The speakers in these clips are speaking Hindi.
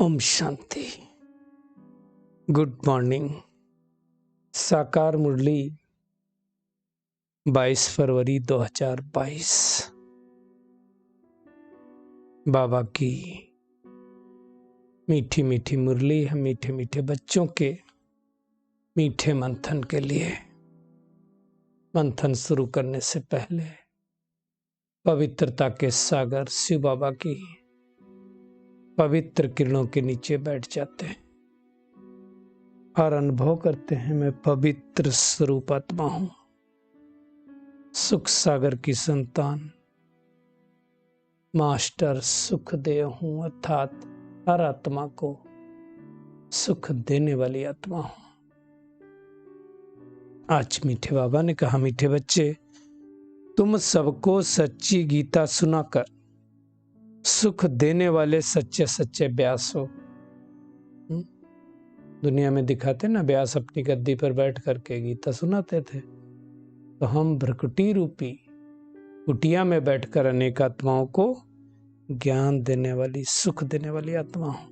ओम शांति। Good morning. साकार मुरली 22 फरवरी 2022। बाबा की मीठी मीठी मुरली है, मीठे मीठे बच्चों के मीठे मंथन के लिए। मंथन शुरू करने से पहले पवित्रता के सागर शिव बाबा की पवित्र किरणों के नीचे बैठ जाते हैं और अनुभव करते हैं, मैं पवित्र स्वरूप आत्मा हूं, सुख सागर की संतान, मास्टर सुखदेव हूं, अर्थात हर आत्मा को सुख देने वाली आत्मा हूं। आज मीठे बाबा ने कहा, मीठे बच्चे, तुम सबको सच्ची गीता सुनाकर सुख देने वाले सच्चे सच्चे व्यास हो। दुनिया में दिखाते ना, व्यास अपनी गद्दी पर बैठ करके गीता सुनाते थे, तो हम भ्रकुटी रूपी कुटिया में बैठकर अनेक आत्माओं को ज्ञान देने वाली, सुख देने वाली आत्मा हूं।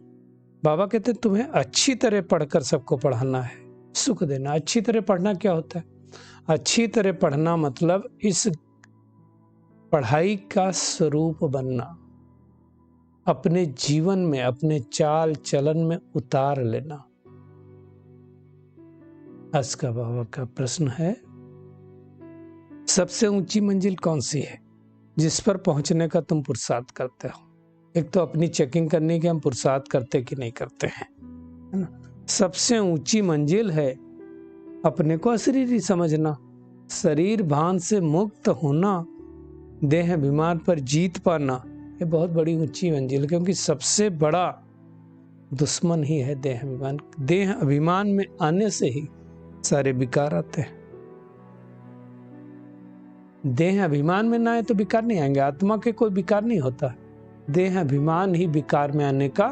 बाबा कहते तुम्हें अच्छी तरह पढ़कर सबको पढ़ाना है, सुख देना। अच्छी तरह पढ़ना क्या होता है? अच्छी तरह पढ़ना मतलब इस पढ़ाई का स्वरूप बनना, अपने जीवन में, अपने चाल चलन में उतार लेना। आज का बाबा का प्रश्न है, सबसे ऊंची मंजिल कौन सी है जिस पर पहुंचने का तुम पुरुषार्थ करते हो? एक तो अपनी चेकिंग करनी कि हम पुरुषार्थ करते कि नहीं करते हैं, है ना। सबसे ऊंची मंजिल है अपने को अशरीरी समझना, शरीर भान से मुक्त होना, देह अभिमान पर जीत पाना। ये बहुत बड़ी ऊंची मंजिल, क्योंकि सबसे बड़ा दुश्मन ही है देह अभिमान। देह अभिमान में आने से ही सारे विकार आते हैं। देह अभिमान में ना आए तो विकार नहीं आएंगे। आत्मा के कोई विकार नहीं होता, देह अभिमान ही विकार में आने का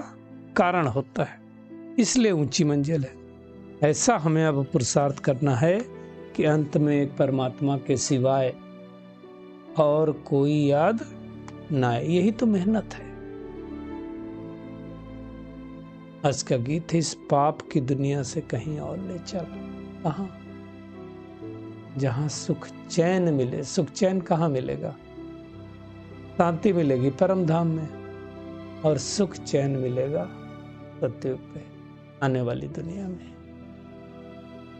कारण होता है। इसलिए ऊंची मंजिल है। ऐसा हमें अब पुरुषार्थ करना है कि अंत में एक परमात्मा के सिवाय और कोई याद ना आए। यही तो मेहनत है। आज का गीत है, इस पाप की दुनिया से कहीं और ले चल। कहां? जहां सुख चैन मिले। सुख चैन कहां मिलेगा? शांति मिलेगी परम धाम में, और सुख चैन मिलेगा सत्ययुग पे आने वाली दुनिया में।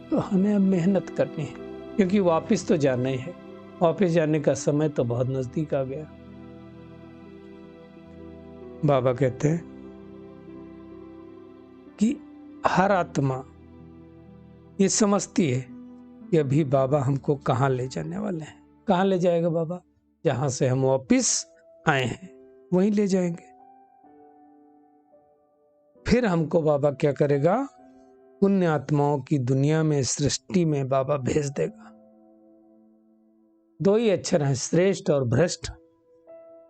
तो हमें अब मेहनत करनी है, क्योंकि वापस तो जाना ही है। वापस जाने का समय तो बहुत नजदीक आ गया। बाबा कहते हैं कि हर आत्मा ये समझती है कि अभी बाबा हमको कहाँ ले जाने वाले हैं। कहाँ ले जाएगा बाबा? जहां से हम वापिस आए हैं वहीं ले जाएंगे। फिर हमको बाबा क्या करेगा? पुण्य आत्माओं की दुनिया में, सृष्टि में बाबा भेज देगा। दो ही अक्षर हैं, श्रेष्ठ और भ्रष्ट।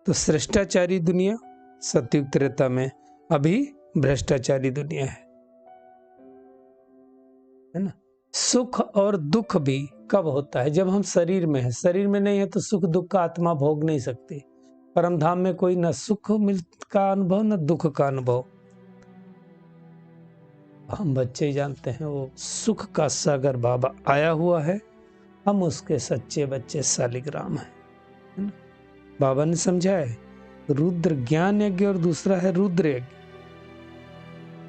तो श्रेष्ठाचारी दुनिया सतयुग त्रेता में, अभी भ्रष्टाचारी दुनिया है ना। सुख और दुख भी कब होता है? जब हम शरीर में है। शरीर में नहीं है तो सुख दुख का आत्मा भोग नहीं सकती। परम धाम में कोई न सुख का अनुभव न दुख का अनुभव। हम बच्चे ही जानते हैं, वो सुख का सागर बाबा आया हुआ है, हम उसके सच्चे बच्चे शालिग्राम हैं, है ना। बाबा ने समझाया, रुद्र ज्ञान यज्ञ और दूसरा है रुद्र यज्ञ।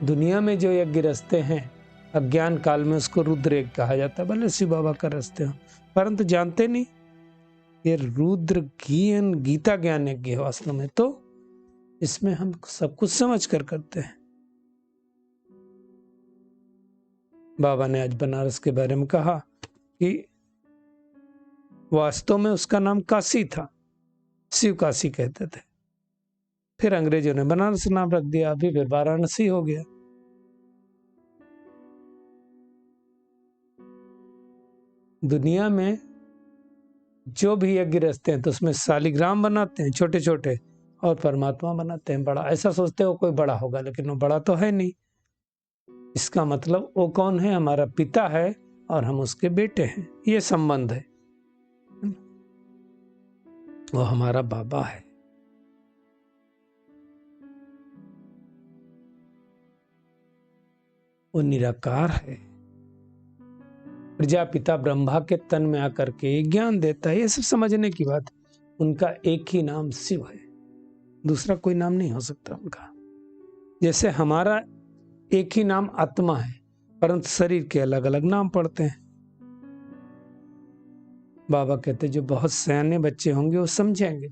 दुनिया में जो यज्ञ रचते हैं अज्ञान काल में, उसको रुद्र यज्ञ कहा जाता है। भले शिव बाबा का रचते हो, परंतु जानते नहीं ये रुद्र ज्ञान गीता ज्ञान यज्ञ है वास्तव में। तो इसमें हम सब कुछ समझ कर करते हैं। बाबा ने आज बनारस के बारे में कहा कि वास्तव में उसका नाम काशी था, शिव काशी कहते थे। फिर अंग्रेजों ने बनारस नाम रख दिया, अभी फिर वाराणसी हो गया। दुनिया में जो भी यज्ञ रचते हैं तो उसमें शालिग्राम बनाते हैं छोटे छोटे, और परमात्मा बनाते हैं बड़ा। ऐसा सोचते हो कोई बड़ा होगा, लेकिन वो बड़ा तो है नहीं। इसका मतलब वो कौन है? हमारा पिता है और हम उसके बेटे हैं। ये संबंध है। वो हमारा बाबा है। वो निराकार है। प्रजापिता ब्रह्मा के तन में आकर के ज्ञान देता है। ये सब समझने की बात। उनका एक ही नाम शिव है, दूसरा कोई नाम नहीं हो सकता उनका। जैसे हमारा एक ही नाम आत्मा है, परंतु शरीर के अलग अलग नाम पड़ते हैं। बाबा कहते जो बहुत सयाने बच्चे होंगे वो समझेंगे,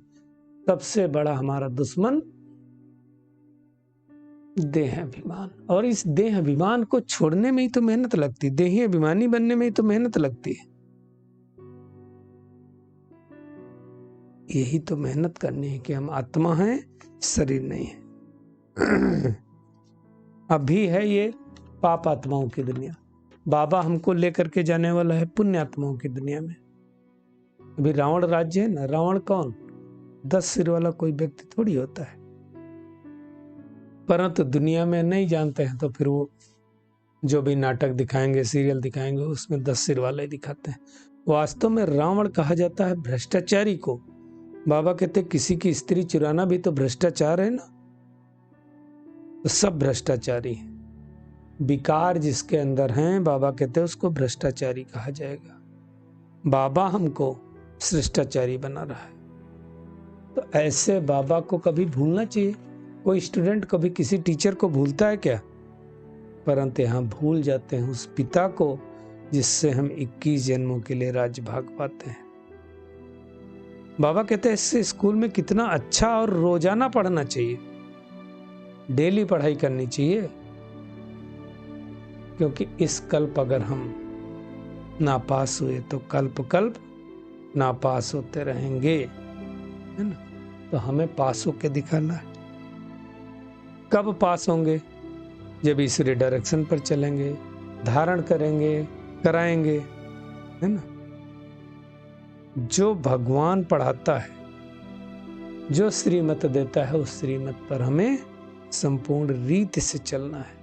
सबसे बड़ा हमारा दुश्मन देह अभिमान, और इस देह अभिमान को छोड़ने में ही तो मेहनत लगती, देही अभिमानी बनने में ही तो मेहनत लगती है। यही तो मेहनत करनी है कि हम आत्मा हैं, शरीर नहीं है। अभी है ये पाप आत्माओं की दुनिया, बाबा हमको लेकर के जाने वाला है पुण्य आत्माओं की दुनिया में। अभी रावण राज्य है ना, रावण कौन? 10 सिर वाला कोई व्यक्ति थोड़ी होता है, परंतु दुनिया में नहीं जानते हैं तो फिर वो जो भी नाटक दिखाएंगे, सीरियल दिखाएंगे, उसमें 10 सिर वाले दिखाते हैं। वास्तव में रावण कहा जाता है भ्रष्टाचारी को। बाबा कहते किसी की स्त्री चुराना भी तो भ्रष्टाचार है ना, तो सब भ्रष्टाचारी है। विकार जिसके अंदर हैं, बाबा कहते हैं उसको भ्रष्टाचारी कहा जाएगा। बाबा हमको शिष्टाचारी बना रहा है, तो ऐसे बाबा को कभी भूलना चाहिए। कोई स्टूडेंट कभी किसी टीचर को भूलता है क्या? परंतु यहाँ भूल जाते हैं उस पिता को जिससे हम 21 जन्मों के लिए राज्य भाग पाते हैं। बाबा कहते हैं इससे स्कूल में कितना अच्छा और रोजाना पढ़ना चाहिए, डेली पढ़ाई करनी चाहिए, क्योंकि इस कल्प अगर हम नापास हुए तो कल्प कल्प नापास होते रहेंगे, है ना। तो हमें पास होके दिखाना है। कब पास होंगे? जब ईश्वरीय डायरेक्शन पर चलेंगे, धारण करेंगे, कराएंगे, है ना। जो भगवान पढ़ाता है, जो श्रीमत देता है, उस श्रीमत पर हमें संपूर्ण रीति से चलना है।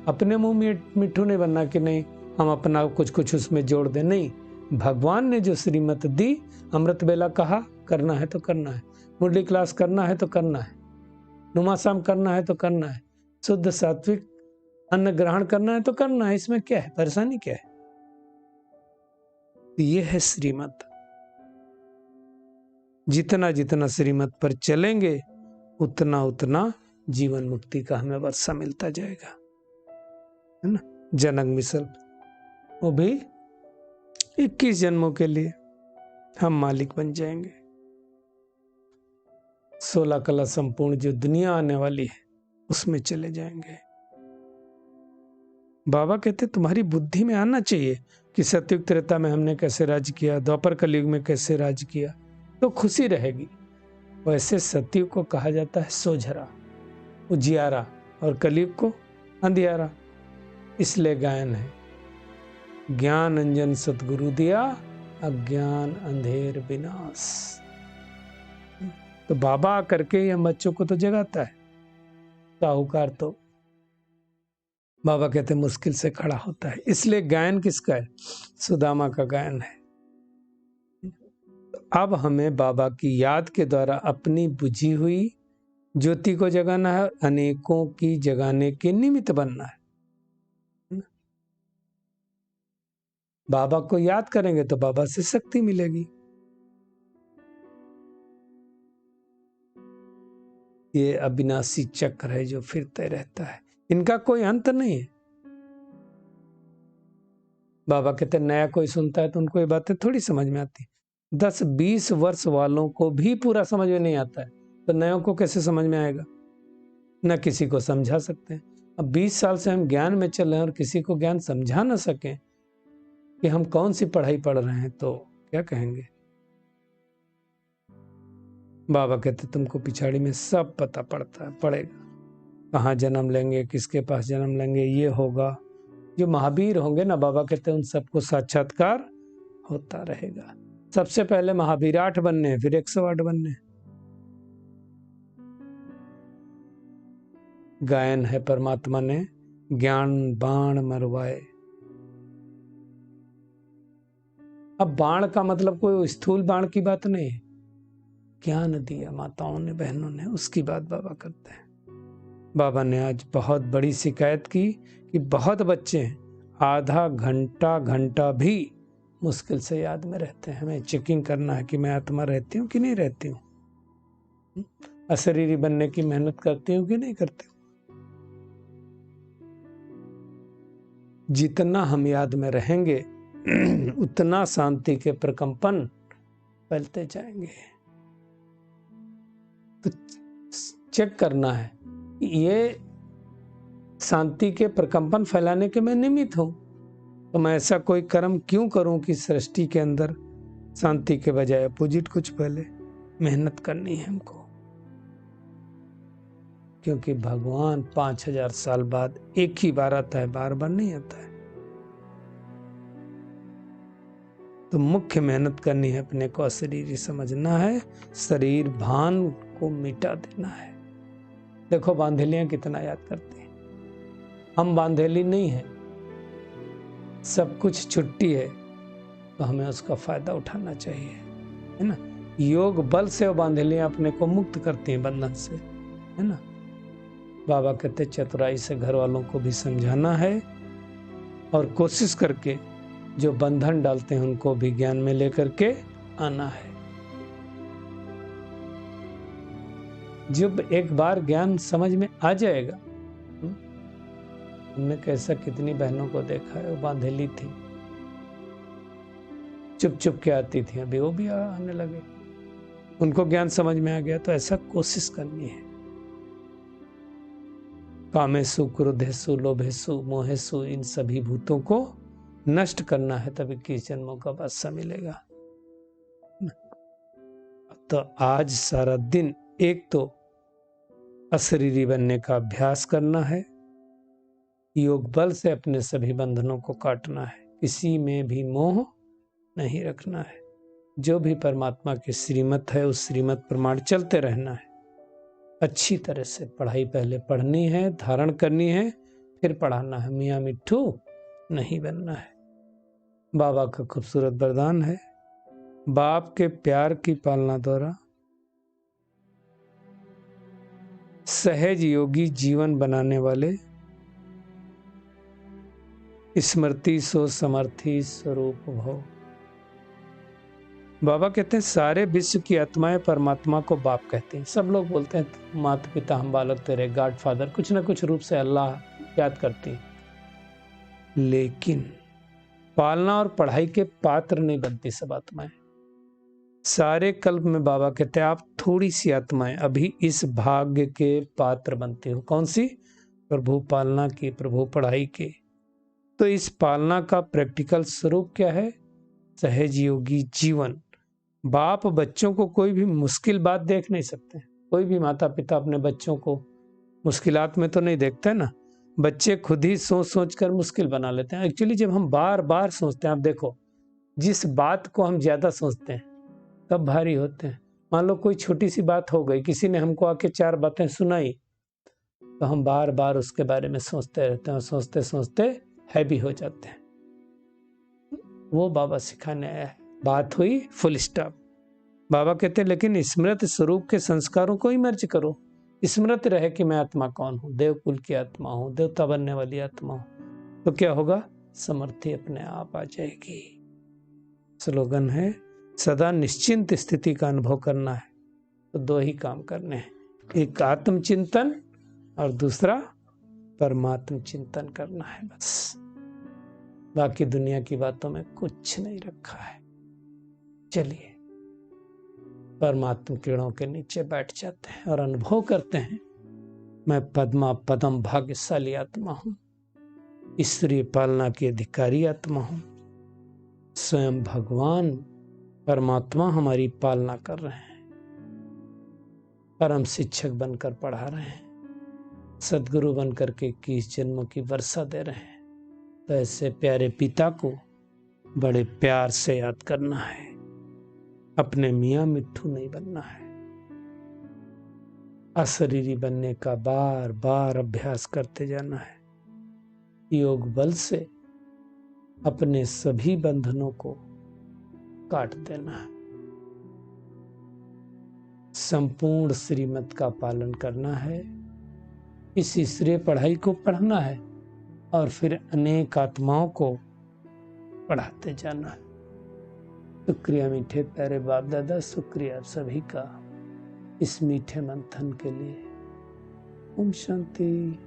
अपने मुंह में मिठू नहीं बनना कि नहीं हम अपना कुछ कुछ उसमें जोड़ दें, नहीं। भगवान ने जो श्रीमत दी, अमृत बेला कहा करना है तो करना है, मुरली क्लास करना है तो करना है, नुमासाम करना है तो करना है, शुद्ध सात्विक अन्न ग्रहण करना है तो करना है। इसमें क्या है, परेशानी क्या है? ये है श्रीमत। जितना जितना श्रीमत पर चलेंगे उतना उतना जीवन मुक्ति का हमें वर्षा मिलता जाएगा, है ना। जनक मिसल वो भी 21 जन्मों के लिए हम मालिक बन जाएंगे। 16 कला संपूर्ण जो दुनिया आने वाली है उसमें चले जाएंगे। बाबा कहते तुम्हारी बुद्धि में आना चाहिए कि सतयुग त्रेता में हमने कैसे राज किया, द्वापर कलयुग में कैसे राज किया, तो खुशी रहेगी। वैसे सतयुग को कहा जाता है सोझरा, उजियारा, और कलयुग को अंधियारा। इसलिए गायन है, ज्ञान अंजन सतगुरु दिया, अज्ञान अंधेर विनाश। तो बाबा करके हम बच्चों को तो जगाता है, साहूकार तो बाबा कहते मुश्किल से खड़ा होता है। इसलिए गायन किसका है? सुदामा का गायन है। अब हमें बाबा की याद के द्वारा अपनी बुझी हुई ज्योति को जगाना है, अनेकों की जगाने के निमित्त बनना है। बाबा को याद करेंगे तो बाबा से शक्ति मिलेगी। ये अविनाशी चक्र है जो फिरते रहता है, इनका कोई अंत नहीं है। बाबा कहते नया कोई सुनता है तो उनको ये बातें थोड़ी समझ में आती। 10-20 वर्ष वालों को भी पूरा समझ में नहीं आता है, तो नयों को कैसे समझ में आएगा? न किसी को समझा सकते हैं। अब 20 साल से हम ज्ञान में चल रहे हैं और किसी को ज्ञान समझा ना सकें कि हम कौन सी पढ़ाई पढ़ रहे हैं, तो क्या कहेंगे? बाबा कहते तुमको पिछाड़ी में सब पता पड़ेगा, कहाँ जन्म लेंगे, किसके पास जन्म लेंगे, ये होगा। जो महावीर होंगे ना, बाबा कहते हैं उन सबको साक्षात्कार होता रहेगा। सबसे पहले महावीर 8 बनने, फिर 108 बनने। गायन है परमात्मा ने ज्ञान बाण मरवाए। अब बाण का मतलब कोई स्थूल बाण की बात नहीं है, ज्ञान दिया माताओं ने, बहनों ने, उसकी बात बाबा करते हैं। बाबा ने आज बहुत बड़ी शिकायत की कि बहुत बच्चे हैं आधा घंटा घंटा भी मुश्किल से याद में रहते हैं। हमें चेकिंग करना है कि मैं आत्मा रहती हूँ कि नहीं रहती हूँ, अशरीरी बनने की मेहनत करती हूँ कि नहीं करती हूँ। जितना हम याद में रहेंगे उतना शांति के प्रकंपन फैलते जाएंगे। तो चेक करना है कि ये शांति के प्रकंपन फैलाने के मैं निमित्त हूं, तो मैं ऐसा कोई कर्म क्यों करूं कि सृष्टि के अंदर शांति के बजाय अपोजिट कुछ पहले मेहनत करनी है हमको। क्योंकि भगवान 5000 साल बाद एक ही बार आता है, बार बार नहीं आता है। तो मुख्य मेहनत करनी है, अपने को अशरीरी समझना है, शरीर भान को मिटा देना है। देखो बांधेलियां कितना याद करती हैं, हम बांधेली नहीं है, सब कुछ छुट्टी है, तो हमें उसका फायदा उठाना चाहिए, है ना। योग बल से वो बांधेलियां अपने को मुक्त करती हैं बंधन से, है ना। बाबा कहते चतुराई से घर वालों को भी समझाना है और कोशिश करके जो बंधन डालते हैं उनको भी ज्ञान में लेकर के आना है। जब एक बार ज्ञान समझ में आ जाएगा, हमने कैसा कितनी बहनों को देखा है, वो बांधेली थी, चुप चुप के आती थी, अभी वो भी आने लगे, उनको ज्ञान समझ में आ गया। तो ऐसा कोशिश करनी है। कामेसु क्रोधेसु लोभेसु मोहेसु, इन सभी भूतों को नष्ट करना है, तभी 21 जन्मों का बादशाह मिलेगा। तो आज सारा दिन एक तो अशरीरी बनने का अभ्यास करना है, योग बल से अपने सभी बंधनों को काटना है, किसी में भी मोह नहीं रखना है। जो भी परमात्मा की श्रीमत है उस श्रीमत प्रमाण चलते रहना है। अच्छी तरह से पढ़ाई पहले पढ़नी है, धारण करनी है, फिर पढ़ाना है। मियाँ मिट्ठू नहीं बनना है। बाबा का खूबसूरत वरदान है, बाप के प्यार की पालना द्वारा सहज योगी जीवन बनाने वाले स्मृति सो समर्थी स्वरूप भव। बाबा कहते हैं सारे विश्व की आत्माएं परमात्मा को बाप कहते हैं। सब लोग बोलते हैं माता पिता हम बालक तेरे, गॉड फादर, कुछ ना कुछ रूप से अल्लाह याद करती है, लेकिन पालना और पढ़ाई के पात्र नहीं बनती सब आत्माएं। सारे कल्प में बाबा कहते हैं आप थोड़ी सी आत्माएं अभी इस भाग्य के पात्र बनते हो। कौन सी? प्रभु पालना की, प्रभु पढ़ाई की। तो इस पालना का प्रैक्टिकल स्वरूप क्या है? सहज योगी जीवन। बाप बच्चों को कोई भी मुश्किल बात देख नहीं सकते। कोई भी माता पिता अपने बच्चों को मुश्किलात में तो नहीं देखते ना, बच्चे खुद ही सोच सोच कर मुश्किल बना लेते हैं। एक्चुअली जब हम बार बार सोचते हैं, आप देखो जिस बात को हम ज्यादा सोचते हैं तब भारी होते हैं। मान लो कोई छोटी सी बात हो गई, किसी ने हमको आके 4 बातें सुनाई, तो हम बार बार उसके बारे में सोचते रहते हैं और सोचते सोचते हैवी हो जाते हैं। वो बाबा सिखाने आया है। बात हुई, फुल स्टॉप। बाबा कहते हैं लेकिन स्मृत स्वरूप के संस्कारों को ही मर्ज करो। स्मृत रहे कि मैं आत्मा कौन हूं, देवकुल की आत्मा हूं, देवता बनने वाली आत्मा हूं, तो क्या होगा? समर्थी अपने आप आ जाएगी। स्लोगन है सदा निश्चिंत स्थिति का अनुभव करना है, तो 2 ही काम करने हैं, एक आत्मचिंतन और दूसरा परमात्म चिंतन करना है। बस बाकी दुनिया की बातों में कुछ नहीं रखा है। चलिए परमात्म किरणों के नीचे बैठ जाते हैं और अनुभव करते हैं मैं पद्मा पदम भाग्यशाली आत्मा हूं, ईश्वरीय पालना की अधिकारी आत्मा हूं। स्वयं भगवान परमात्मा हमारी पालना कर रहे हैं, परम शिक्षक बनकर पढ़ा रहे हैं, सदगुरु बनकर के 21 जन्मों की वर्षा दे रहे हैं। तो ऐसे प्यारे पिता को बड़े प्यार से याद करना है, अपने मियाँ मिट्ठू नहीं बनना है। अशरीरी बनने का बार बार अभ्यास करते जाना है। योग बल से अपने सभी बंधनों को काट देना है। संपूर्ण श्रीमत का पालन करना है। इस श्रेय पढ़ाई को पढ़ना है और फिर अनेक आत्माओं को पढ़ाते जाना है। शुक्रिया मीठे प्यारे बाप दादा, शुक्रिया आप सभी का इस मीठे मंथन के लिए। ओम शांति।